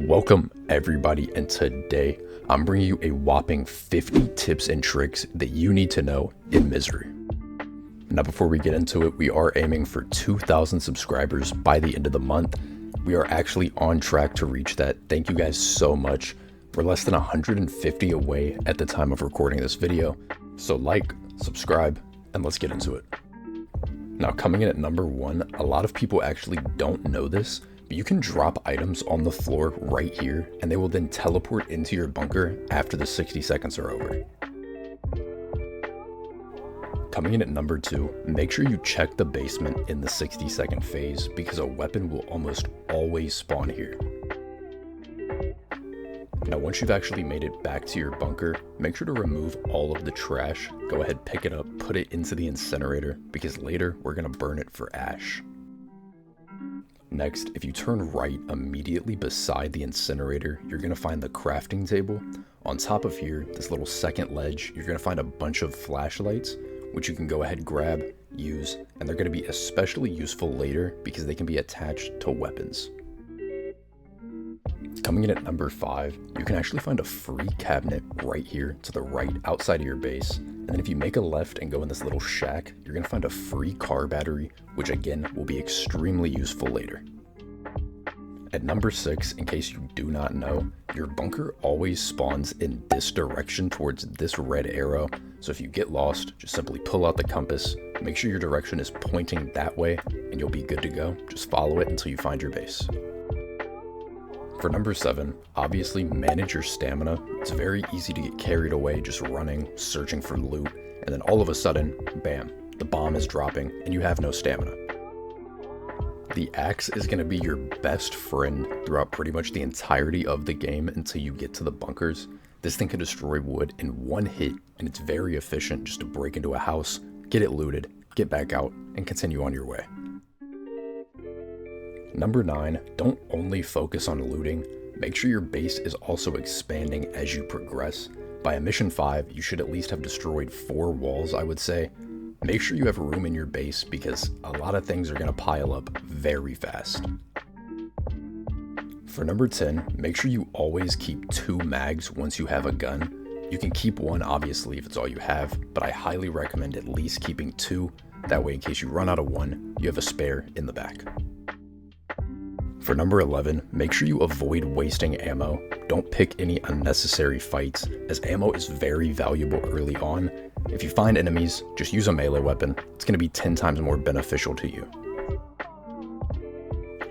Welcome everybody, and today I'm bringing you a whopping 50 tips and tricks that you need to know in Misery. Now before we get into it, we are aiming for 2,000 subscribers by the end of the month. We are actually on track to reach that. Thank you guys so much. We're less than 150 away at the time of recording this video. So like, subscribe, and let's get into it. Now coming in at number 1, a lot of people actually don't know this, but you can drop items on the floor right here, and they will then teleport into your bunker after the 60 seconds are over. Coming in at number 2, make sure you check the basement in the 60-second phase because a weapon will almost always spawn here. Now once you've actually made it back to your bunker, make sure to remove all of the trash. Go ahead, pick it up, put it into the incinerator because later we're going to burn it for ash. Next, if you turn right immediately beside the incinerator, you're going to find the crafting table. On top of here, this little second ledge, you're going to find a bunch of flashlights, which you can go ahead, grab, use, and they're going to be especially useful later because they can be attached to weapons. Coming in at number 5, you can actually find a free cabinet right here to the right outside of your base. And then if you make a left and go in this little shack, you're going to find a free car battery, which again will be extremely useful later. At number 6, in case you do not know, your bunker always spawns in this direction towards this red arrow. So if you get lost, just simply pull out the compass, make sure your direction is pointing that way, and you'll be good to go. Just follow it until you find your base. For number 7, obviously manage your stamina. It's very easy to get carried away just running, searching for loot, and then all of a sudden, bam, the bomb is dropping and you have no stamina. The axe is going to be your best friend throughout pretty much the entirety of the game until you get to the bunkers. This thing can destroy wood in one hit, and it's very efficient just to break into a house, get it looted, get back out, and continue on your way. Number 9, don't only focus on looting, make sure your base is also expanding as you progress. By mission 5, you should at least have destroyed 4 walls, I would say. Make sure you have room in your base because a lot of things are going to pile up very fast. For number 10, make sure you always keep 2 mags once you have a gun. You can keep 1 obviously if it's all you have, but I highly recommend at least keeping 2. That way in case you run out of 1, you have a spare in the back. For number 11, make sure you avoid wasting ammo. Don't pick any unnecessary fights, as ammo is very valuable early on. If you find enemies, just use a melee weapon. It's going to be 10 times more beneficial to you.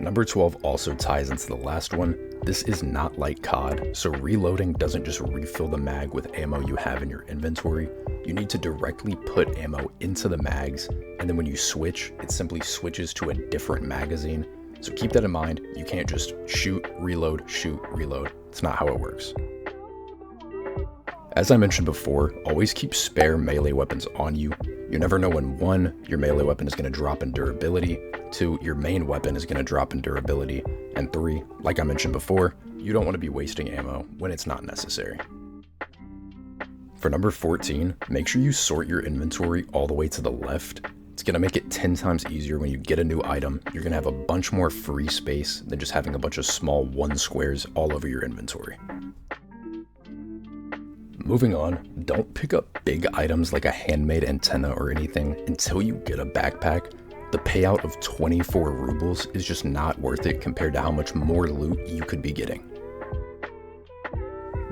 Number 12 also ties into the last one. This is not like COD, so reloading doesn't just refill the mag with ammo you have in your inventory. You need to directly put ammo into the mags, and then when you switch, it simply switches to a different magazine. So keep that in mind. You can't just shoot, reload. It's not how it works. As I mentioned before, always keep spare melee weapons on you. You never know when 1, your melee weapon is going to drop in durability, 2, your main weapon is going to drop in durability, and 3, like I mentioned before, you don't want to be wasting ammo when it's not necessary. For number 14, make sure you sort your inventory all the way to the left. It's going to make it 10 times easier when you get a new item. You're going to have a bunch more free space than just having a bunch of small 1 squares all over your inventory. Moving on, don't pick up big items like a handmade antenna or anything until you get a backpack. The payout of 24 rubles is just not worth it compared to how much more loot you could be getting.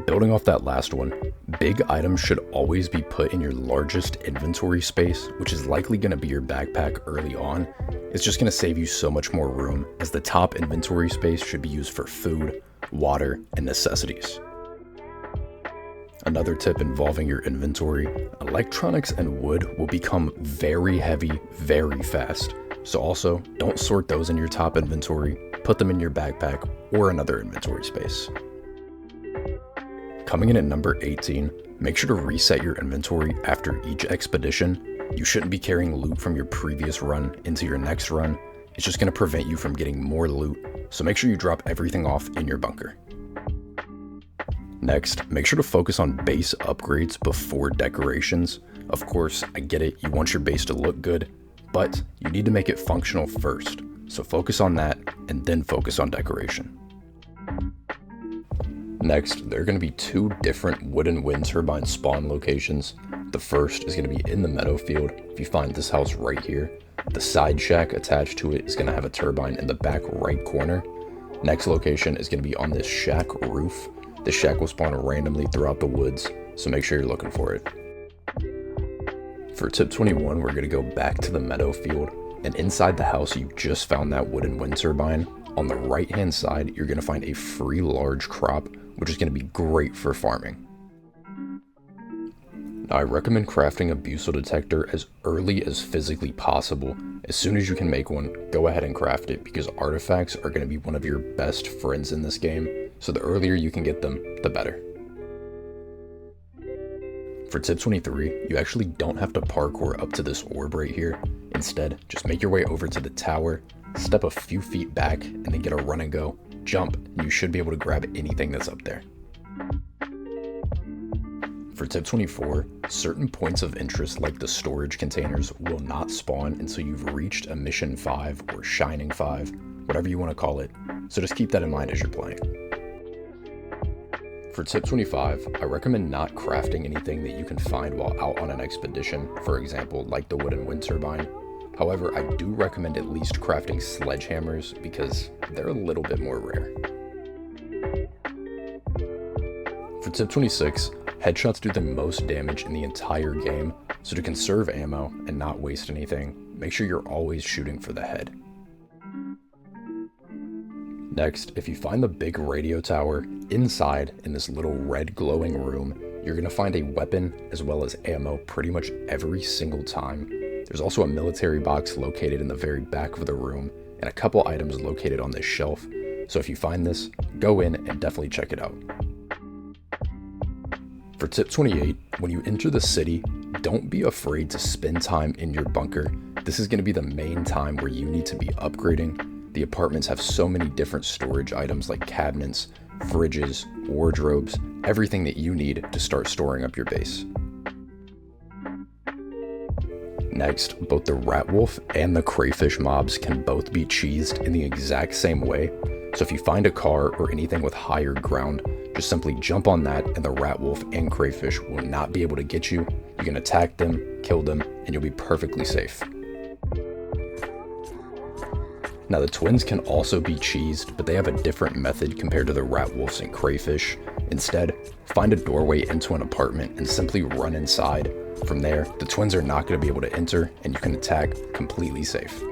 Building off that last one, big items should always be put in your largest inventory space, which is likely going to be your backpack early on. It's just going to save you so much more room, as the top inventory space should be used for food, water, and necessities. Another tip involving your inventory, electronics and wood will become very heavy very fast. So also, don't sort those in your top inventory, put them in your backpack or another inventory space. Coming in at number 18, make sure to reset your inventory after each expedition. You shouldn't be carrying loot from your previous run into your next run. It's just going to prevent you from getting more loot, so make sure you drop everything off in your bunker. Next, make sure to focus on base upgrades before decorations. Of course, I get it, you want your base to look good, but you need to make it functional first. So focus on that and then focus on decoration. Next, there are going to be two different wooden wind turbine spawn locations. The first is going to be in the meadow field. If you find this house right here, the side shack attached to it is going to have a turbine in the back right corner. Next location is going to be on this shack roof. The shack will spawn randomly throughout the woods, so make sure you're looking for it. For tip 21, we're going to go back to the meadow field, and inside the house you just found that wooden wind turbine. On the right hand side, you're going to find a free large crop, which is going to be great for farming. Now, I recommend crafting a bucel detector as early as physically possible. As soon as you can make one, go ahead and craft it, because artifacts are going to be one of your best friends in this game, so the earlier you can get them, the better. For tip 23, you actually don't have to parkour up to this orb right here. Instead, just make your way over to the tower, step a few feet back, and then get a run and go, jump, and you should be able to grab anything that's up there. For tip 24, certain points of interest like the storage containers will not spawn until you've reached a mission 5 or shining 5, whatever you want to call it, so just keep that in mind as you're playing. For tip 25, I recommend not crafting anything that you can find while out on an expedition, for example, like the wooden wind turbine. However, I do recommend at least crafting sledgehammers because they're a little bit more rare. For tip 26, headshots do the most damage in the entire game, so to conserve ammo and not waste anything, make sure you're always shooting for the head. Next, if you find the big radio tower, inside in this little red glowing room, you're going to find a weapon as well as ammo pretty much every single time. There's also a military box located in the very back of the room, and a couple items located on this shelf, so if you find this, go in and definitely check it out. For tip 28, when you enter the city, don't be afraid to spend time in your bunker. This is going to be the main time where you need to be upgrading. The apartments have so many different storage items like cabinets, fridges, wardrobes, everything that you need to start storing up your base. Next, both the rat wolf and the crayfish mobs can both be cheesed in the exact same way. So if you find a car or anything with higher ground, just simply jump on that and the rat wolf and crayfish will not be able to get you. You can attack them, kill them, and you'll be perfectly safe. Now the twins can also be cheesed, but they have a different method compared to the rat wolves and crayfish. Instead, find a doorway into an apartment and simply run inside. From there, the twins are not going to be able to enter and you can attack completely safe.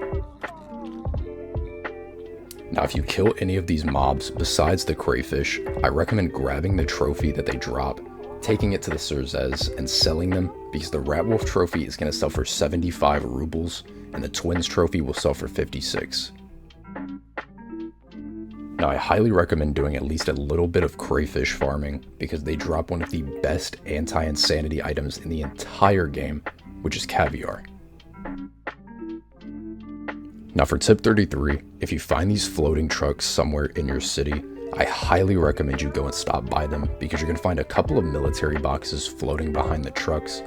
Now if you kill any of these mobs besides the crayfish, I recommend grabbing the trophy that they drop, taking it to the Cerzes and selling them, because the rat wolf trophy is going to sell for 75 rubles and the twins trophy will sell for 56. Now I highly recommend doing at least a little bit of crayfish farming because they drop one of the best anti-insanity items in the entire game, which is caviar. Now for tip 33, if you find these floating trucks somewhere in your city, I highly recommend you go and stop by them because you're going to find a couple of military boxes floating behind the trucks.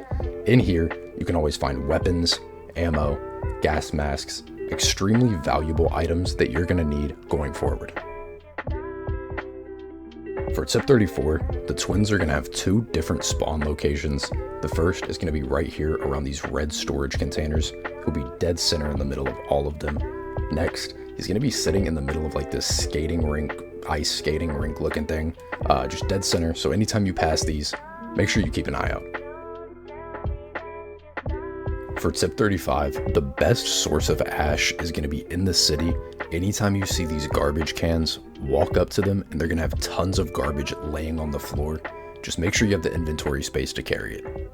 In here, you can always find weapons, ammo, gas masks, extremely valuable items that you're going to need going forward. For tip 34, the twins are going to have two different spawn locations. The first is going to be right here around these red storage containers. He'll be dead center in the middle of all of them. Next, he's going to be sitting in the middle of like this skating rink, ice skating rink looking thing, just dead center. So anytime you pass these, make sure you keep an eye out. For tip 35, the best source of ash is going to be in the city. Anytime you see these garbage cans, walk up to them and they're going to have tons of garbage laying on the floor. Just make sure you have the inventory space to carry it.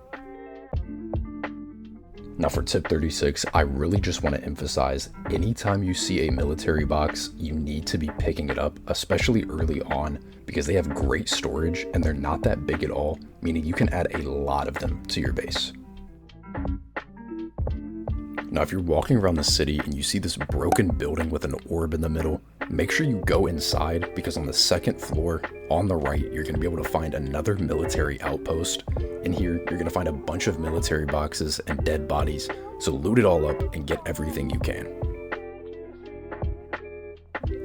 Now for tip 36, I really just want to emphasize, anytime you see a military box, you need to be picking it up, especially early on, because they have great storage and they're not that big at all, meaning you can add a lot of them to your base. Now, if you're walking around the city and you see this broken building with an orb in the middle, make sure you go inside because on the second floor, on the right, you're going to be able to find another military outpost. In here, you're going to find a bunch of military boxes and dead bodies, so loot it all up and get everything you can.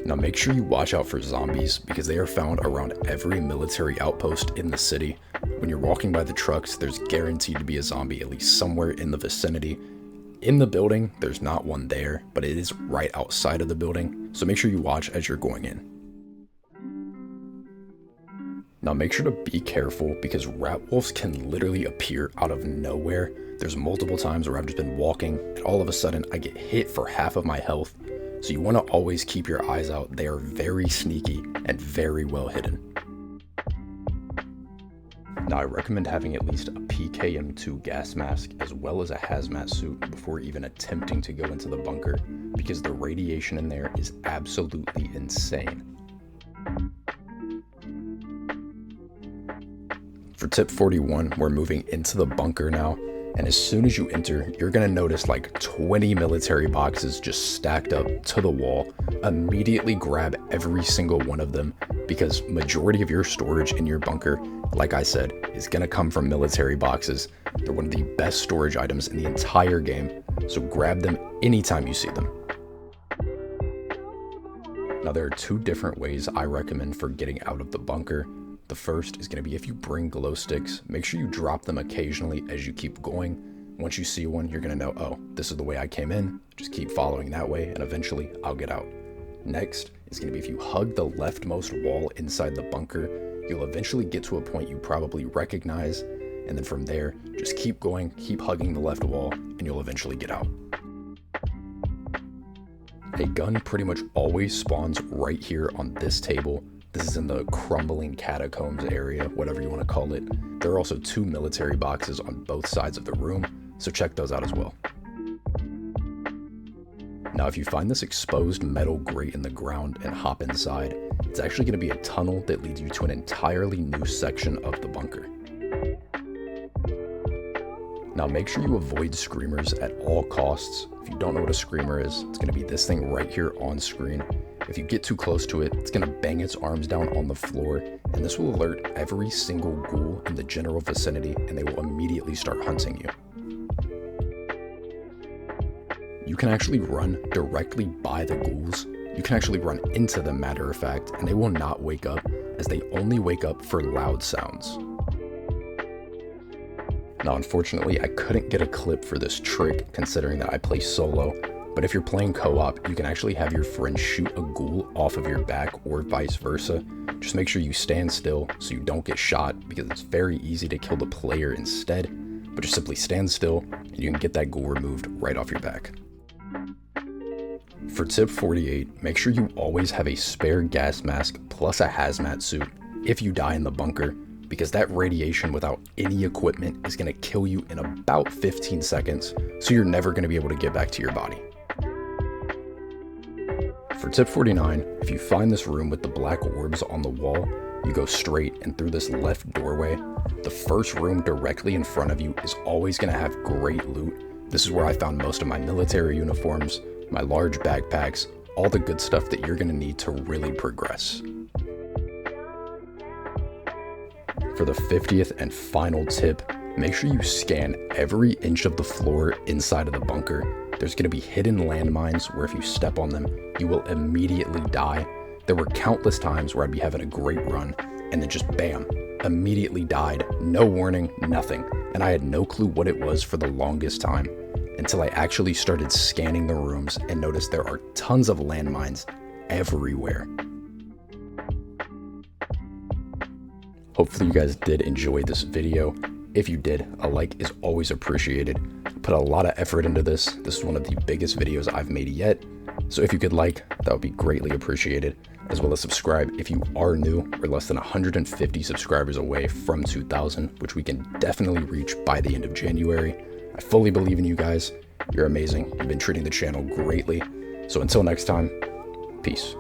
Now make sure you watch out for zombies because they are found around every military outpost in the city. When you're walking by the trucks, there's guaranteed to be a zombie at least somewhere in the vicinity. In the building, there's not one there, but it is right outside of the building, so make sure you watch as you're going in. Now make sure to be careful because rat wolves can literally appear out of nowhere. There's multiple times where I've just been walking and all of a sudden I get hit for half of my health. So you want to always keep your eyes out. They are very sneaky and very well hidden. Now I recommend having at least a PKM2 gas mask as well as a hazmat suit before even attempting to go into the bunker because the radiation in there is absolutely insane. For tip 41, we're moving into the bunker now, and as soon as you enter, you're gonna notice like 20 military boxes just stacked up to the wall. Immediately grab every single one of them because majority of your storage in your bunker, like I said, is gonna come from military boxes. They're one of the best storage items in the entire game, so grab them anytime you see them. Now there are two different ways I recommend for getting out of the bunker. The first is going to be if you bring glow sticks, make sure you drop them occasionally as you keep going. Once you see one, you're going to know, oh, this is the way I came in. Just keep following that way and eventually I'll get out. Next is going to be if you hug the leftmost wall inside the bunker, you'll eventually get to a point you probably recognize. And then from there, just keep going, keep hugging the left wall and you'll eventually get out. A gun pretty much always spawns right here on this table. This is in the crumbling catacombs area, whatever you want to call it. There are also two military boxes on both sides of the room, so check those out as well. Now, if you find this exposed metal grate in the ground and hop inside, it's actually going to be a tunnel that leads you to an entirely new section of the bunker. Now, make sure you avoid screamers at all costs. If you don't know what a screamer is, it's going to be this thing right here on screen. If you get too close to it, it's going to bang its arms down on the floor, and this will alert every single ghoul in the general vicinity, and they will immediately start hunting you. You can actually run directly by the ghouls. You can actually run into them, matter of fact, and they will not wake up, as they only wake up for loud sounds. Now, unfortunately, I couldn't get a clip for this trick, considering that I play solo. But if you're playing co-op, you can actually have your friend shoot a ghoul off of your back or vice versa. Just make sure you stand still so you don't get shot because it's very easy to kill the player instead. But just simply stand still and you can get that ghoul removed right off your back. For tip 48, make sure you always have a spare gas mask plus a hazmat suit if you die in the bunker because that radiation without any equipment is going to kill you in about 15 seconds, so you're never going to be able to get back to your body. For tip 49, if you find this room with the black orbs on the wall, you go straight and through this left doorway. The first room directly in front of you is always going to have great loot. This is where I found most of my military uniforms, my large backpacks, all the good stuff that you're going to need to really progress. For the 50th and final tip, make sure you scan every inch of the floor inside of the bunker. There's going to be hidden landmines where if you step on them, you will immediately die. There were countless times where I'd be having a great run and then just bam, immediately died. No warning, nothing. And I had no clue what it was for the longest time until I actually started scanning the rooms and noticed there are tons of landmines everywhere. Hopefully you guys did enjoy this video. If you did, a like is always appreciated. I put a lot of effort into this. This is one of the biggest videos I've made yet. So if you could like, that would be greatly appreciated, as well as subscribe if you are new. We're less than 150 subscribers away from 2,000, which we can definitely reach by the end of January. I fully believe in you guys. You're amazing. You've been treating the channel greatly. So until next time, peace.